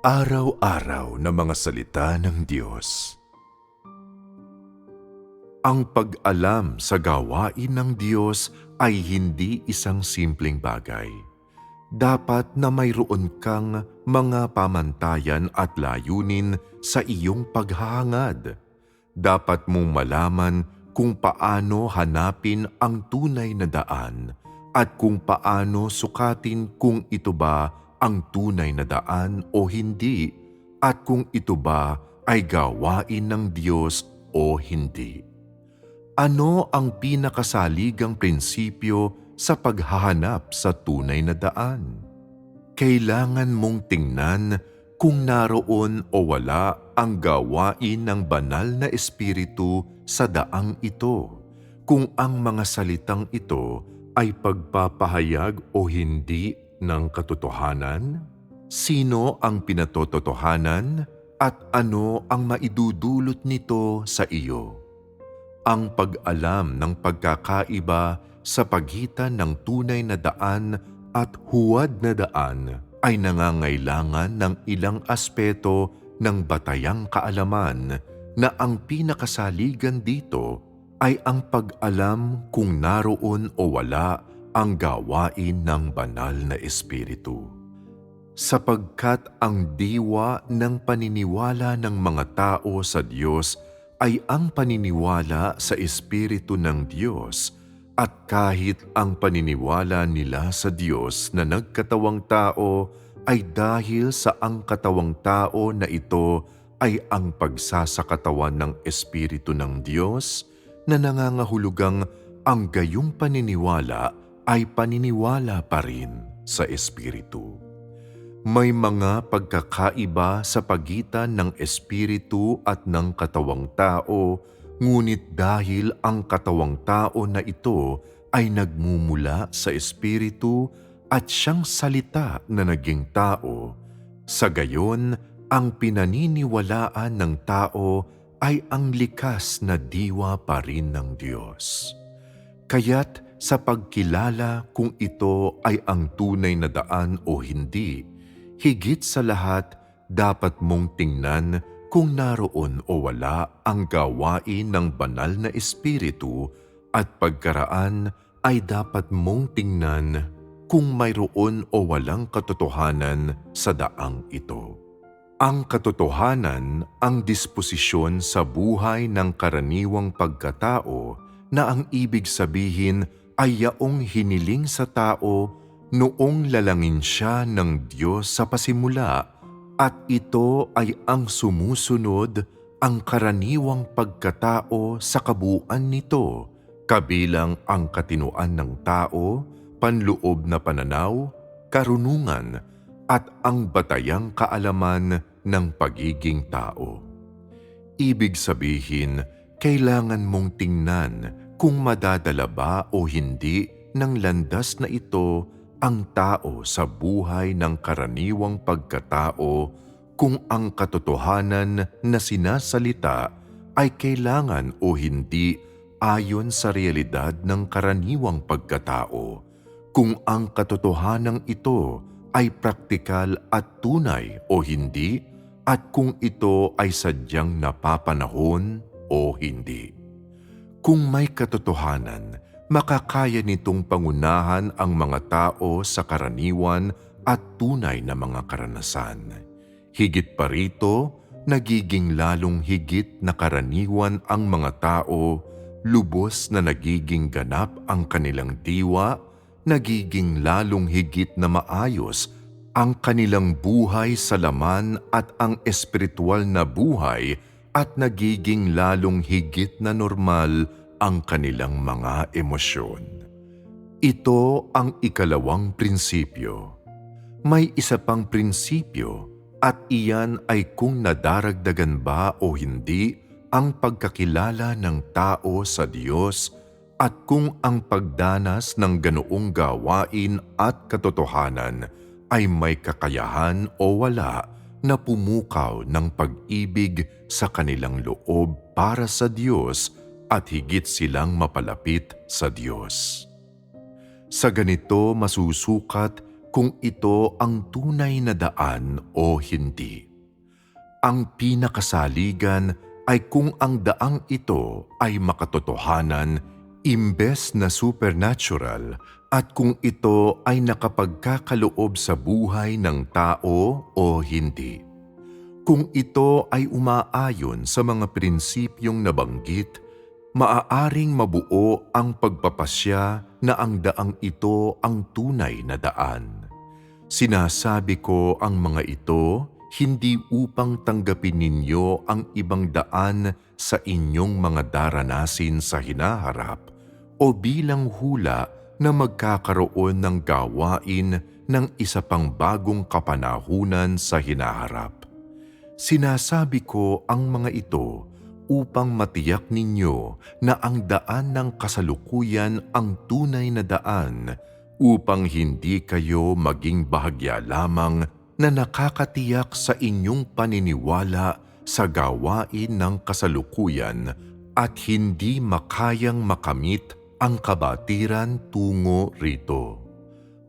Araw-araw na mga salita ng Diyos. Ang pag-alam sa gawain ng Diyos ay hindi isang simpleng bagay. Dapat na mayroon kang mga pamantayan at layunin sa iyong paghahangad. Dapat mong malaman kung paano hanapin ang tunay na daan at kung paano sukatin kung ito ba ang tunay na daan o hindi at kung ito ba ay gawain ng Diyos o hindi. Ano ang pinakasaligang prinsipyo sa paghahanap sa tunay na daan? Kailangan mong tingnan kung naroon o wala ang gawain ng banal na espiritu sa daang ito, kung ang mga salitang ito ay pagpapahayag o hindi ng katotohanan, sino ang pinatotohanan at ano ang maidudulot nito sa iyo. Ang pag-alam ng pagkakaiba sa pagitan ng tunay na daan at huwad na daan ay nangangailangan ng ilang aspeto ng batayang kaalaman na ang pinakasaligan dito ay ang pag-alam kung naroon o wala ang gawain ng banal na espiritu. Sapagkat ang diwa ng paniniwala ng mga tao sa Diyos ay ang paniniwala sa Espiritu ng Diyos, at kahit ang paniniwala nila sa Diyos na nagkatawang tao ay dahil sa ang katawang tao na ito ay ang pagsasakatawan ng Espiritu ng Diyos, na nangangahulugang ang gayong paniniwala ay paniniwala pa rin sa Espiritu. May mga pagkakaiba sa pagitan ng espiritu at ng katawang tao, ngunit dahil ang katawang tao na ito ay nagmumula sa espiritu at siyang salita na naging tao, sa gayon ang pinaniniwalaan ng tao ay ang likas na diwa pa rin ng Diyos. Kaya't sa pagkilala kung ito ay ang tunay na daan o hindi, higit sa lahat, dapat mong tingnan kung naroon o wala ang gawain ng banal na espiritu, at pagkaraan ay dapat mong tingnan kung mayroon o walang katotohanan sa daang ito. Ang katotohanan ang disposisyon sa buhay ng karaniwang pagkatao, na ang ibig sabihin ay yaong hiniling sa tao noong lalangin siya ng Diyos sa pasimula, at ito ay ang sumusunod ang karaniwang pagkatao sa kabuuan nito, kabilang ang katinoan ng tao, panloob na pananaw, karunungan, at ang batayang kaalaman ng pagiging tao. Ibig sabihin, kailangan mong tingnan kung madadala ba o hindi ng landas na ito ang tao sa buhay ng karaniwang pagkatao, kung ang katotohanan na sinasalita ay kailangan o hindi ayon sa realidad ng karaniwang pagkatao, kung ang katotohanan ito ay praktikal at tunay o hindi, at kung ito ay sadyang napapanahon o hindi. Kung may katotohanan, makakaya nitong pangunahan ang mga tao sa karaniwan at tunay na mga karanasan. Higit pa rito, nagiging lalong higit na karaniwan ang mga tao, lubos na nagiging ganap ang kanilang diwa, nagiging lalong higit na maayos ang kanilang buhay sa laman at ang espiritual na buhay, at nagiging lalong higit na normal ang kanilang mga emosyon. Ito ang ikalawang prinsipyo. May isa pang prinsipyo, at iyan ay kung nadaragdagan ba o hindi ang pagkakilala ng tao sa Diyos, at kung ang pagdanas ng ganoong gawain at katotohanan ay may kakayahan o wala na pumukaw ng pag-ibig sa kanilang loob para sa Diyos, at higit silang mapalapit sa Diyos. Sa ganito masusukat kung ito ang tunay na daan o hindi. Ang pinakasaligan ay kung ang daang ito ay makatotohanan imbes na supernatural at kung ito ay nakapagkakaloob sa buhay ng tao o hindi. Kung ito ay umaayon sa mga prinsipyong nabanggit, maaaring mabuo ang pagpapasya na ang daang ito ang tunay na daan. Sinasabi ko ang mga ito hindi upang tanggapin ninyo ang ibang daan sa inyong mga daranasin sa hinaharap o bilang hula na magkakaroon ng gawain ng isa pang bagong kapanahunan sa hinaharap. Sinasabi ko ang mga ito upang matiyak ninyo na ang daan ng kasalukuyan ang tunay na daan upang hindi kayo maging bahagya lamang na nakakatiyak sa inyong paniniwala sa gawain ng kasalukuyan at hindi makayang makamit ang kabatiran tungo rito.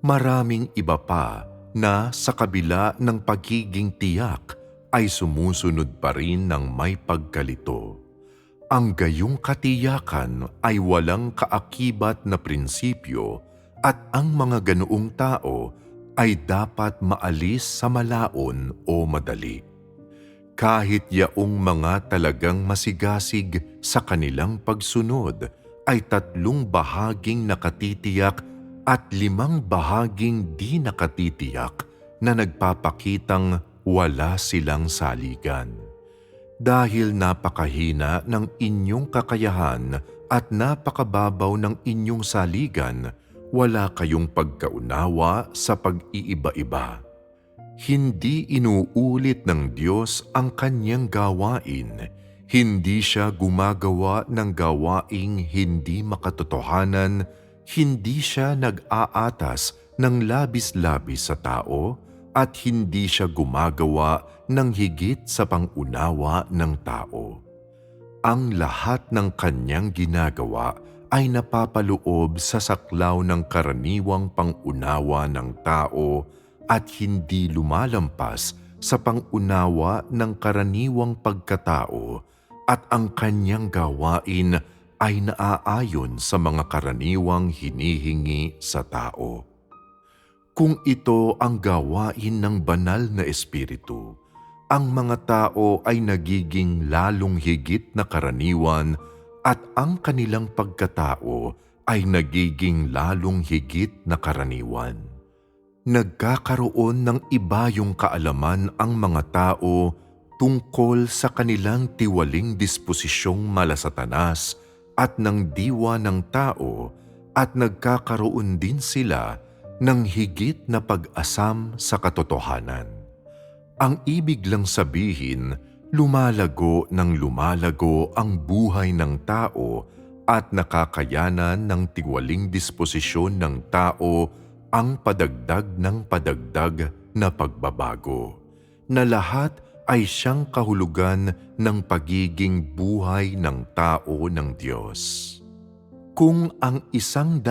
Maraming iba pa na sa kabila ng pagiging tiyak ay sumusunod pa rin ng may pagkalito. Ang gayong katiyakan ay walang kaakibat na prinsipyo at ang mga ganoong tao ay dapat maalis sa malaon o madali. Kahit yaong mga talagang masigasig sa kanilang pagsunod ay 3 bahaging nakatitiyak at 5 bahaging di nakatitiyak na nagpapakitang wala silang saligan. Dahil napakahina ng inyong kakayahan at napakababaw ng inyong saligan, wala kayong pagkaunawa sa pag-iiba-iba. Hindi inuulit ng Diyos ang kanyang gawain. Hindi siya gumagawa ng gawaing hindi makatotohanan. Hindi siya nag-aatas ng labis-labis sa tao at hindi siya gumagawa ng higit sa pangunawa ng tao. Ang lahat ng kanyang ginagawa ay napapaloob sa saklaw ng karaniwang pangunawa ng tao at hindi lumalampas sa pangunawa ng karaniwang pagkatao at ang kanyang gawain ay naaayon sa mga karaniwang hinihingi sa tao. Kung ito ang gawain ng banal na espiritu, ang mga tao ay nagiging lalong higit na karaniwan at ang kanilang pagkatao ay nagiging lalong higit na karaniwan. Nagkakaroon ng iba yung kaalaman ang mga tao tungkol sa kanilang tiwaling disposisyong malasatanas at ng diwa ng tao at nagkakaroon din sila ng higit na pag-asam sa katotohanan. Ang ibig lang sabihin, lumalago ng lumalago ang buhay ng tao at nakakayanan ng tiwaling disposisyon ng tao ang padagdag ng padagdag na pagbabago, na lahat ay siyang kahulugan ng pagiging buhay ng tao ng Diyos. Kung ang 100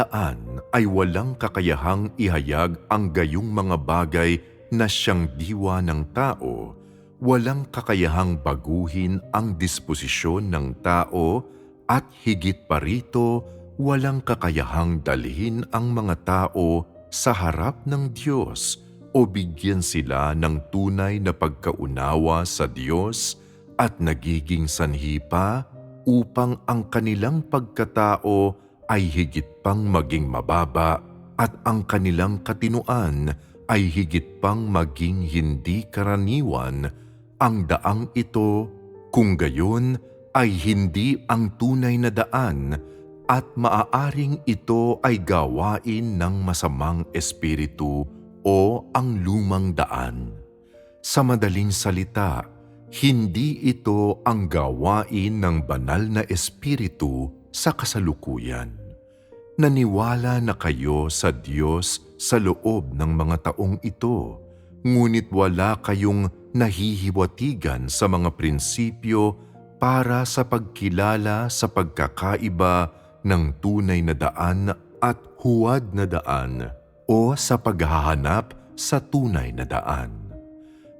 ay walang kakayahang ihayag ang gayong mga bagay na siyang diwa ng tao, walang kakayahang baguhin ang disposisyon ng tao at higit pa rito, walang kakayahang dalhin ang mga tao sa harap ng Diyos o bigyan sila ng tunay na pagkaunawa sa Diyos at nagiging sanhi pa upang ang kanilang pagkatao ay higit pang maging mababa at ang kanilang katinuan ay higit pang maging hindi karaniwan. Ang daang ito, kung gayon, ay hindi ang tunay na daan at maaaring ito ay gawain ng masamang espiritu o ang lumang daan. Sa madaling salita, hindi ito ang gawain ng banal na espiritu sa kasalukuyan. Naniwala na kayo sa Diyos sa loob ng mga taong ito, ngunit wala kayong nahihiwatigan sa mga prinsipyo para sa pagkilala sa pagkakaiba ng tunay na daan at huwad na daan. o sa paghahanap sa tunay na daan.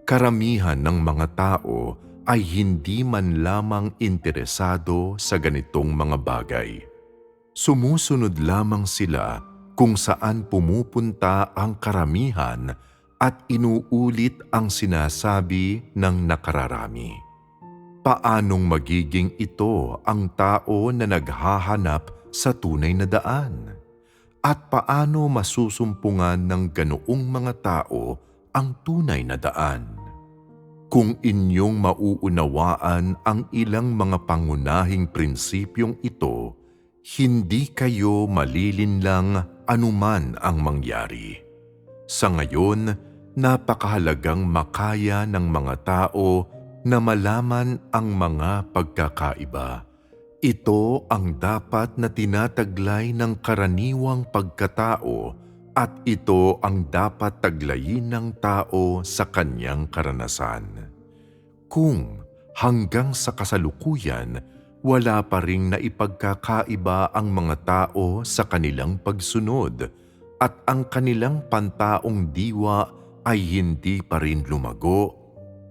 Karamihan ng mga tao ay hindi man lamang interesado sa ganitong mga bagay. Sumusunod lamang sila kung saan pumupunta ang karamihan at inuulit ang sinasabi ng nakararami. Paanong magiging ito ang tao na naghahanap sa tunay na daan? At paano masusumpungan ng ganoong mga tao ang tunay na daan? Kung inyong mauunawaan ang ilang mga pangunahing prinsipyong ito, hindi kayo malilinlang anuman ang mangyari. Sa ngayon, napakahalagang makaya ng mga tao na malaman ang mga pagkakaiba. Ito ang dapat na tinataglay ng karaniwang pagkatao at ito ang dapat taglayin ng tao sa kanyang karanasan. Kung hanggang sa kasalukuyan, wala pa ring naipagkakaiba ang mga tao sa kanilang pagsunod at ang kanilang pantaong diwa ay hindi pa rin lumago,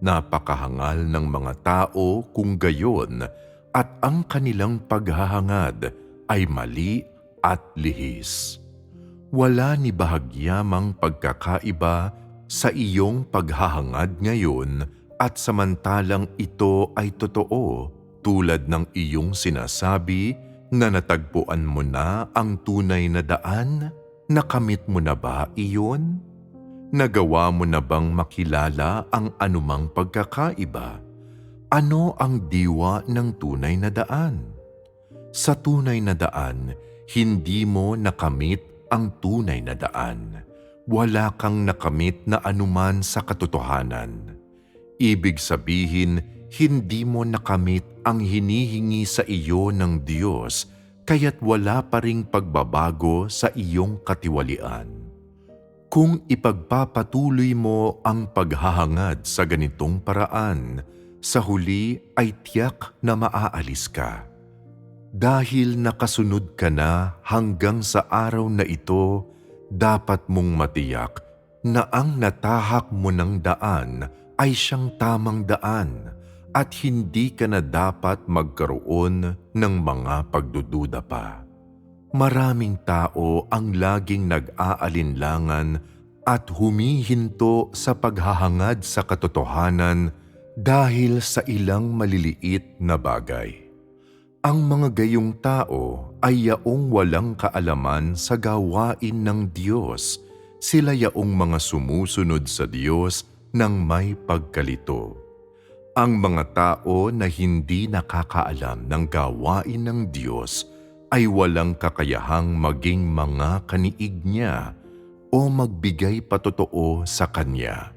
napakahangal ng mga tao kung gayon at ang kanilang paghahangad ay mali at lihis. Wala ni bahagyamang pagkakaiba sa iyong paghahangad ngayon at samantalang ito ay totoo tulad ng iyong sinasabi na natagpuan mo na ang tunay na daan. Nakamit mo na ba iyon? Nagawa mo na bang makilala ang anumang pagkakaiba? Ano ang diwa ng tunay na daan? Sa tunay na daan, hindi mo nakamit ang tunay na daan. Wala kang nakamit na anuman sa katotohanan. Ibig sabihin, hindi mo nakamit ang hinihingi sa iyo ng Diyos, kaya't wala pa ring pagbabago sa iyong katiwalian. Kung ipagpapatuloy mo ang paghahangad sa ganitong paraan, sa huli ay tiyak na maaalis ka. Dahil nakasunod ka na hanggang sa araw na ito, dapat mong matiyak na ang natahak mo ng daan ay siyang tamang daan at hindi ka na dapat magkaroon ng mga pagdududa pa. Maraming tao ang laging nag-aalinlangan at humihinto sa paghahangad sa katotohanan dahil sa ilang maliliit na bagay. Ang mga gayong tao ay yaong walang kaalaman sa gawain ng Diyos. Sila yaong mga sumusunod sa Diyos ng may pagkalito. Ang mga tao na hindi nakakaalam ng gawain ng Diyos ay walang kakayahang maging mga kaniig niya o magbigay patotoo sa Kanya.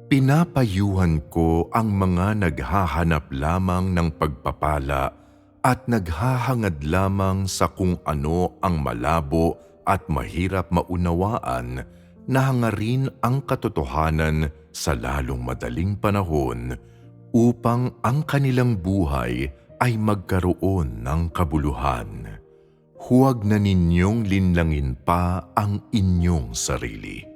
Pinapayuhan ko ang mga naghahanap lamang ng pagpapala at naghahangad lamang sa kung ano ang malabo at mahirap maunawaan na hangarin ang katotohanan sa lalong madaling panahon upang ang kanilang buhay ay magkaroon ng kabuluhan. Huwag na ninyong linlangin pa ang inyong sarili.